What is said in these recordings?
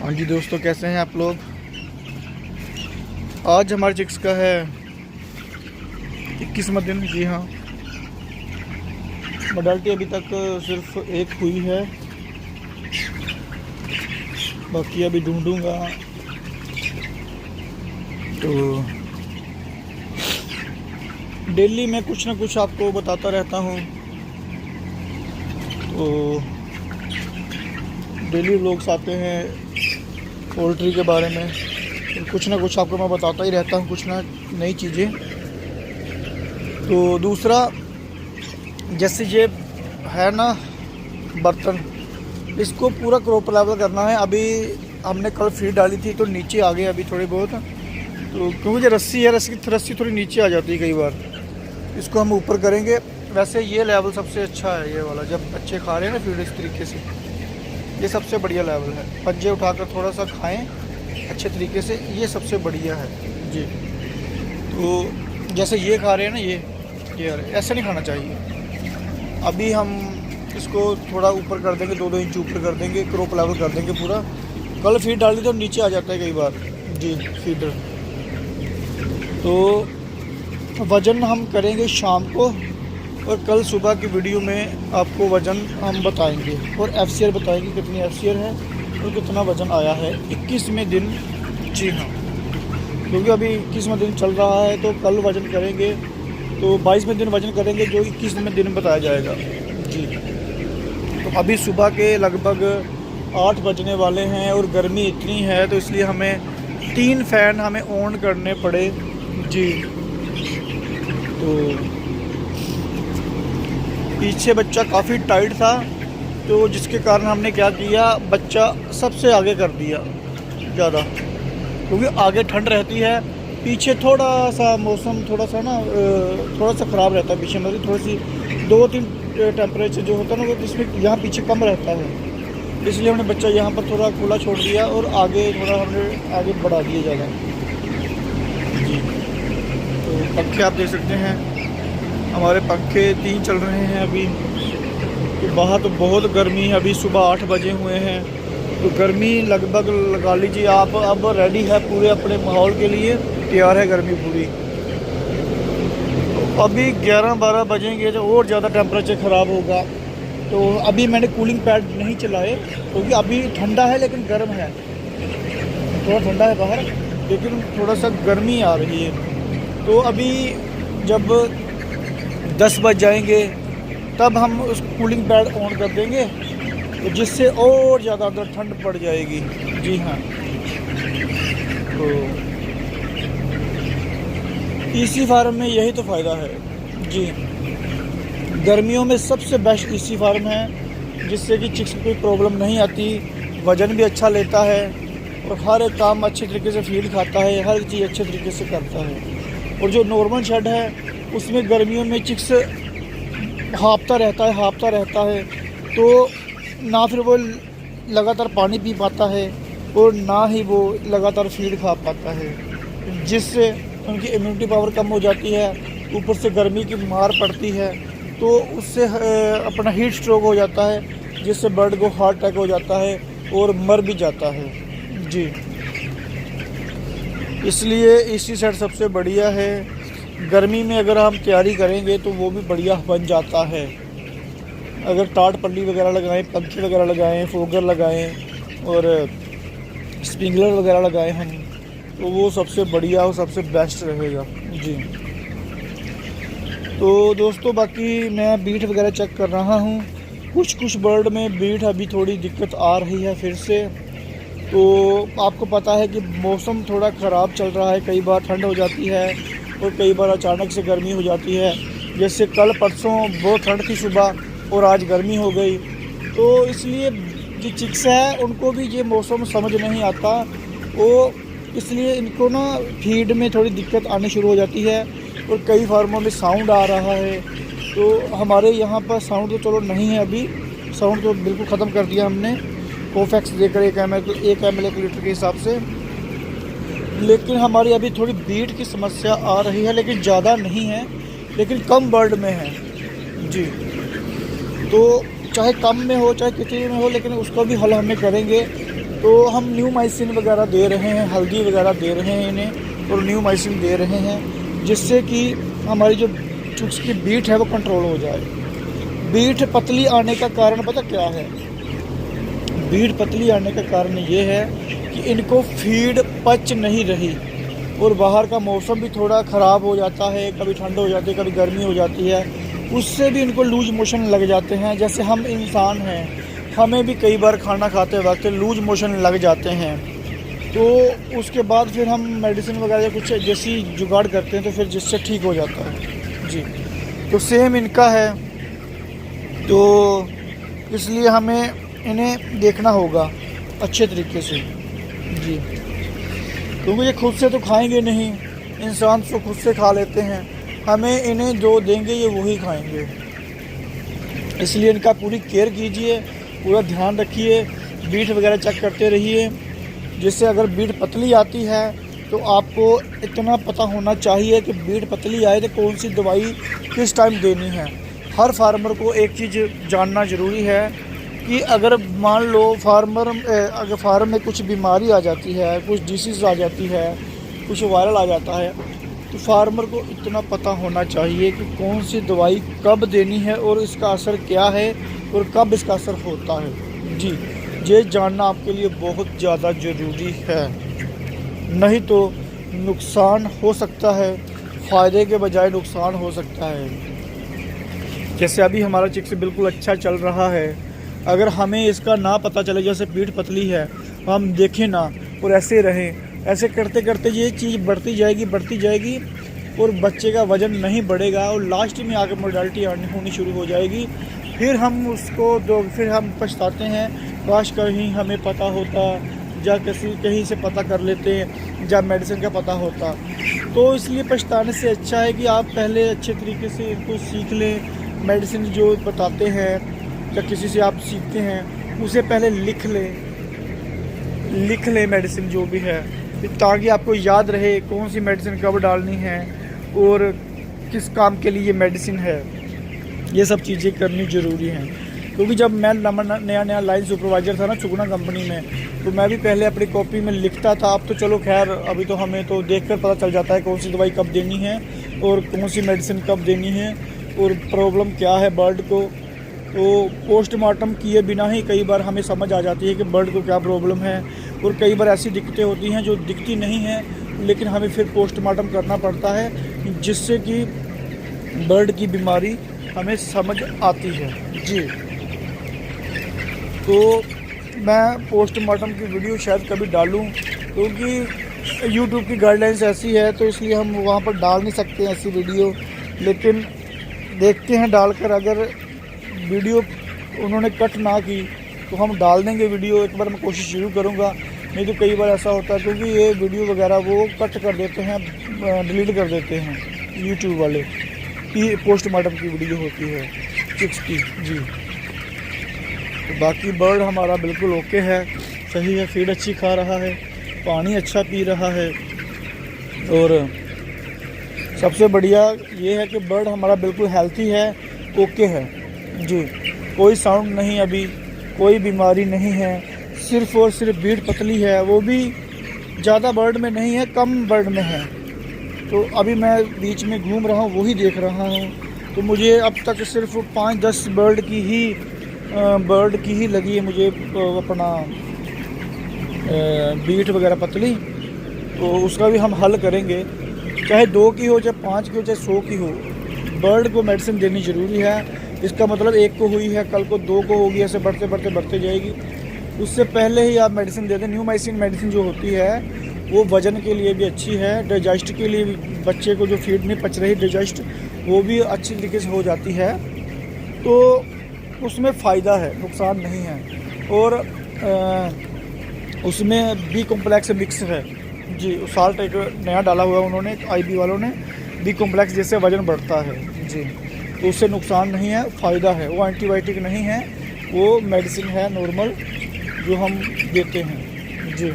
हाँ जी दोस्तों, कैसे हैं आप लोग। आज हमारे चिक्स का है 21वां दिन। जी हाँ, मॉडलिटी अभी तक सिर्फ एक हुई है, बाकी अभी ढूंढूंगा। तो डेली मैं कुछ ना कुछ आपको बताता रहता हूँ, तो डेली व्लॉग्स आते हैं पोल्ट्री के बारे में, तो कुछ ना कुछ आपको मैं बताता ही रहता हूँ, कुछ ना नई चीज़ें। तो दूसरा, जैसे ये है ना बर्तन, इसको पूरा क्रॉप लेवल करना है। अभी हमने कल फीड डाली थी तो नीचे आ गए अभी थोड़े बहुत, तो क्योंकि जो रस्सी है, रस्सी थोड़ी नीचे आ जाती है कई बार, इसको हम ऊपर करेंगे। वैसे ये लेवल सबसे अच्छा है, ये वाला जब बच्चे खा रहे हैं ना फीड इस तरीके से, ये सबसे बढ़िया लेवल है। पंजे उठाकर थोड़ा सा खाएं अच्छे तरीके से, ये सबसे बढ़िया है जी। तो जैसे ये खा रहे हैं ना, ये ऐसा नहीं खाना चाहिए। अभी हम इसको थोड़ा ऊपर कर देंगे, 2-2 इंच ऊपर कर देंगे, क्रॉप लेवल कर देंगे पूरा। कल फीड डाली तो नीचे आ जाता है कई बार जी फीडर। तो वज़न हम करेंगे शाम को, और कल सुबह की वीडियो में आपको वज़न हम बताएंगे और FCR बताएंगे कितनी FCR है और कितना वज़न आया है 21वें दिन। जी हाँ, क्योंकि अभी 21वां दिन चल रहा है, तो कल वज़न करेंगे तो 22वें दिन वज़न करेंगे, जो 21वें दिन बताया जाएगा जी। तो अभी सुबह के लगभग 8 बजने वाले हैं और गर्मी इतनी है, तो इसलिए हमें 3 फ़ैन हमें ऑन करने पड़े जी। तो पीछे बच्चा काफ़ी टाइट था, तो जिसके कारण हमने क्या किया, बच्चा सबसे आगे कर दिया ज़्यादा, क्योंकि आगे ठंड रहती है, पीछे थोड़ा सा मौसम थोड़ा सा ख़राब रहता है। पीछे मतलब थोड़ी सी 2-3 टेम्परेचर जो होता है ना, वो इसमें यहाँ पीछे कम रहता है, इसलिए हमने बच्चा यहाँ पर थोड़ा खुला छोड़ दिया और आगे थोड़ा हमने आगे बढ़ा दिया ज़्यादा जी। तो पंखे आप देख सकते हैं, हमारे पंखे 3 चल रहे हैं अभी। तो बाहर तो बहुत गर्मी है, अभी सुबह 8 बजे हुए हैं, तो गर्मी लगभग लगा लीजिए आप अब रेडी है पूरे अपने माहौल के लिए, तैयार है गर्मी पूरी। तो अभी 11-12 बजेंगे तो और ज़्यादा टेम्परेचर ख़राब होगा। तो अभी मैंने कूलिंग पैड नहीं चलाए, क्योंकि अभी ठंडा है लेकिन गर्म है, थोड़ा ठंडा है बाहर लेकिन थोड़ा सा गर्मी आ रही है। तो अभी जब 10 बज जाएंगे तब हम उस कूलिंग पैड ऑन कर देंगे, तो जिससे और ज़्यादा अंदर ठंड पड़ जाएगी। जी हाँ, तो EC फार्म में यही तो फ़ायदा है जी। गर्मियों में सबसे बेस्ट EC फार्म है, जिससे कि चिक्स कोई प्रॉब्लम नहीं आती, वज़न भी अच्छा लेता है और हर एक काम अच्छे तरीके से फीड खाता है, हर चीज़ अच्छे तरीके से करता है। और जो नॉर्मल शेड है उसमें गर्मियों में चिक्स हाँफता रहता है, तो ना फिर वो लगातार पानी पी पाता है और ना ही वो लगातार फीड खा पाता है, जिससे उनकी इम्यूनिटी पावर कम हो जाती है। ऊपर से गर्मी की मार पड़ती है, तो उससे अपना हीट स्ट्रोक हो जाता है, जिससे बर्ड को हार्ट अटैक हो जाता है और मर भी जाता है जी। इसलिए EC सेट सबसे बढ़िया है। गर्मी में अगर हम तैयारी करेंगे तो वो भी बढ़िया बन जाता है। अगर टाट पल्ली वगैरह लगाएं, पंखे वगैरह लगाएं, फोगर लगाएं और स्प्रिंकलर वगैरह लगाएं हम, तो वो सबसे बढ़िया और सबसे बेस्ट रहेगा जी। तो दोस्तों, बाकी मैं बीट वगैरह चेक कर रहा हूँ, कुछ बर्ड में बीट अभी थोड़ी दिक्कत आ रही है फिर से। तो आपको पता है कि मौसम थोड़ा ख़राब चल रहा है, कई बार ठंड हो जाती है और कई बार अचानक से गर्मी हो जाती है। जैसे कल परसों बहुत ठंड थी सुबह और आज गर्मी हो गई, तो इसलिए जो चिक्स है उनको भी ये मौसम समझ नहीं आता, वो इसलिए इनको ना फीड में थोड़ी दिक्कत आनी शुरू हो जाती है और कई फार्मों में साउंड आ रहा है। तो हमारे यहाँ पर साउंड तो चलो नहीं है अभी, साउंड तो बिल्कुल ख़त्म कर दिया हमने कोफैक्स देकर 1 ml 1 लीटर के हिसाब से। लेकिन हमारी अभी थोड़ी बीट की समस्या आ रही है, लेकिन ज़्यादा नहीं है, लेकिन कम बर्ड में है जी। तो चाहे कम में हो चाहे कितने में हो, लेकिन उसका भी हल हमें करेंगे। तो हम न्यूमाइसिन वगैरह दे रहे हैं, हल्दी वगैरह दे रहे हैं इन्हें, और न्यूमाइसिन दे रहे हैं, जिससे कि हमारी जो चिक्स की बीट है वो कंट्रोल हो जाए। बीट पतली आने का कारण पता क्या है? बीट पतली आने का कारण ये है कि इनको फीड पच नहीं रही, और बाहर का मौसम भी थोड़ा ख़राब हो जाता है, कभी ठंड हो जाती है, कभी गर्मी हो जाती है, उससे भी इनको लूज मोशन लग जाते हैं। जैसे हम इंसान हैं, हमें भी कई बार खाना खाते वक्त लूज मोशन लग जाते हैं, तो उसके बाद फिर हम मेडिसिन वगैरह कुछ जैसी जुगाड़ करते हैं, तो फिर जिससे ठीक हो जाता है जी। तो सेम इनका है, तो इसलिए हमें इन्हें देखना होगा अच्छे तरीके से जी, क्योंकि ये खुद से तो खाएंगे नहीं, इंसान तो खुद से खा लेते हैं, हमें इन्हें जो देंगे ये वही खाएंगे। इसलिए इनका पूरी केयर कीजिए, पूरा ध्यान रखिए, बीट वगैरह चेक करते रहिए, जिससे अगर बीट पतली आती है तो आपको इतना पता होना चाहिए कि बीट पतली आए तो कौन सी दवाई किस टाइम देनी है। हर फार्मर को एक चीज़ जानना ज़रूरी है कि अगर मान लो अगर फार्म में कुछ बीमारी आ जाती है, कुछ डिसीज़ आ जाती है, कुछ वायरल आ जाता है, तो फार्मर को इतना पता होना चाहिए कि कौन सी दवाई कब देनी है और इसका असर क्या है और कब इसका असर होता है जी। ये जानना आपके लिए बहुत ज़्यादा ज़रूरी है, नहीं तो नुकसान हो सकता है, फ़ायदे के बजाय नुकसान हो सकता है। जैसे अभी हमारा चिक्स बिल्कुल अच्छा चल रहा है, अगर हमें इसका ना पता चले, जैसे पीठ पतली है, हम देखें ना और ऐसे रहें, ऐसे करते करते ये चीज़ बढ़ती जाएगी और बच्चे का वज़न नहीं बढ़ेगा और लास्ट में आकर मोर्टालिटी होनी शुरू हो जाएगी। फिर हम फिर हम पछताते हैं, काश कहीं हमें पता होता, या कहीं से पता कर लेते, या मेडिसिन का पता होता। तो इसलिए पछताने से अच्छा है कि आप पहले अच्छे तरीके से इनको सीख लें। मेडिसिन जो बताते हैं या किसी से आप सीखते हैं, उसे पहले लिख लें मेडिसिन जो भी है, ताकि आपको याद रहे कौन सी मेडिसिन कब डालनी है और किस काम के लिए ये मेडिसिन है। ये सब चीज़ें करनी ज़रूरी हैं, क्योंकि जब मैं नया लाइन सुपरवाइज़र था ना चुगना कंपनी में, तो मैं भी पहले अपनी कॉपी में लिखता था। अब तो चलो खैर, अभी तो हमें तो देखकर पता चल जाता है कौन सी दवाई कब देनी है और कौन सी मेडिसिन कब देनी है और प्रॉब्लम क्या है बर्ड को। तो पोस्टमार्टम किए बिना ही कई बार हमें समझ आ जाती है कि बर्ड को क्या प्रॉब्लम है, और कई बार ऐसी दिक्कतें होती हैं जो दिखती नहीं हैं, लेकिन हमें फिर पोस्टमार्टम करना पड़ता है, जिससे कि बर्ड की बीमारी हमें समझ आती है जी। तो मैं पोस्टमार्टम की वीडियो शायद कभी डालूं, क्योंकि यूट्यूब की गाइडलाइंस ऐसी है, तो इसलिए हम वहाँ पर डाल नहीं सकते ऐसी वीडियो। लेकिन देखते हैं डालकर, अगर वीडियो उन्होंने कट ना की तो हम डाल देंगे वीडियो। एक बार मैं कोशिश जरूर करूँगा, नहीं तो कई बार ऐसा होता है क्योंकि ये वीडियो वगैरह वो कट कर देते हैं, डिलीट कर देते हैं यूट्यूब वाले, कि पोस्टमार्टम की वीडियो होती है चिक्स की जी। तो बाकी बर्ड हमारा बिल्कुल ओके है, सही है, फीड अच्छी खा रहा है, पानी अच्छा पी रहा है, और सबसे बढ़िया ये है कि बर्ड हमारा बिल्कुल हेल्थी है, ओके है जी। कोई साउंड नहीं, अभी कोई बीमारी नहीं है, सिर्फ़ और सिर्फ बीट पतली है, वो भी ज़्यादा बर्ड में नहीं है, कम बर्ड में है। तो अभी मैं बीच में घूम रहा हूँ, वही देख रहा हूँ, तो मुझे अब तक सिर्फ 5-10 बर्ड की ही लगी है मुझे अपना बीट वगैरह पतली। तो उसका भी हम हल करेंगे, चाहे 2 की हो, चाहे 5 की हो, चाहे 100 की हो, बर्ड को मेडिसिन देनी ज़रूरी है। इसका मतलब 1 को हुई है, कल को 2 को होगी, ऐसे बढ़ते जाएगी। उससे पहले ही आप मेडिसिन दे दें। न्यूमाइसिन मेडिसिन जो होती है वो वज़न के लिए भी अच्छी है, डाइजेस्ट के लिए भी, बच्चे को जो फीड नहीं पच रही डाइजेस्ट, वो भी अच्छी तरीके से हो जाती है, तो उसमें फ़ायदा है, नुकसान नहीं है। और उसमें बी कॉम्प्लेक्स मिक्स है जी, साल्ट एक नया डाला हुआ है उन्होंने, IB वालों ने, बी कॉम्प्लेक्स, जिससे वज़न बढ़ता है जी। तो उससे नुकसान नहीं है, फ़ायदा है। वो एंटीबायोटिक नहीं है, वो मेडिसिन है नॉर्मल जो हम देते हैं जी।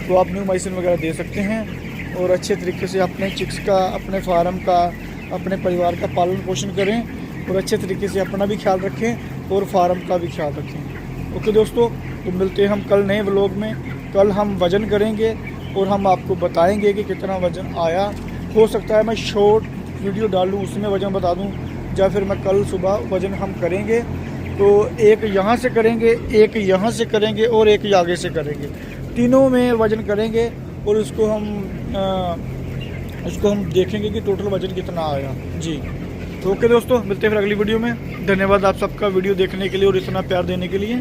तो आप न्यूमाइसिन वगैरह दे सकते हैं और अच्छे तरीके से अपने चिक्स का, अपने फार्म का, अपने परिवार का पालन पोषण करें और अच्छे तरीके से अपना भी ख्याल रखें और फार्म का भी ख्याल रखें। ओके दोस्तों, तो मिलते हैं हम कल नए व्लॉग में। कल हम वज़न करेंगे और हम आपको बताएंगे कि कितना वज़न आया। हो सकता है मैं शॉर्ट वीडियो डालूँ, उसमें वज़न बता दूँ, या फिर मैं कल सुबह वज़न हम करेंगे। तो एक यहाँ से करेंगे, एक यहाँ से करेंगे और एक आगे से करेंगे, तीनों में वज़न करेंगे और उसको हम देखेंगे कि टोटल वज़न कितना आया जी। तो ओके दोस्तों, मिलते हैं फिर अगली वीडियो में। धन्यवाद आप सबका वीडियो देखने के लिए और इतना प्यार देने के लिए।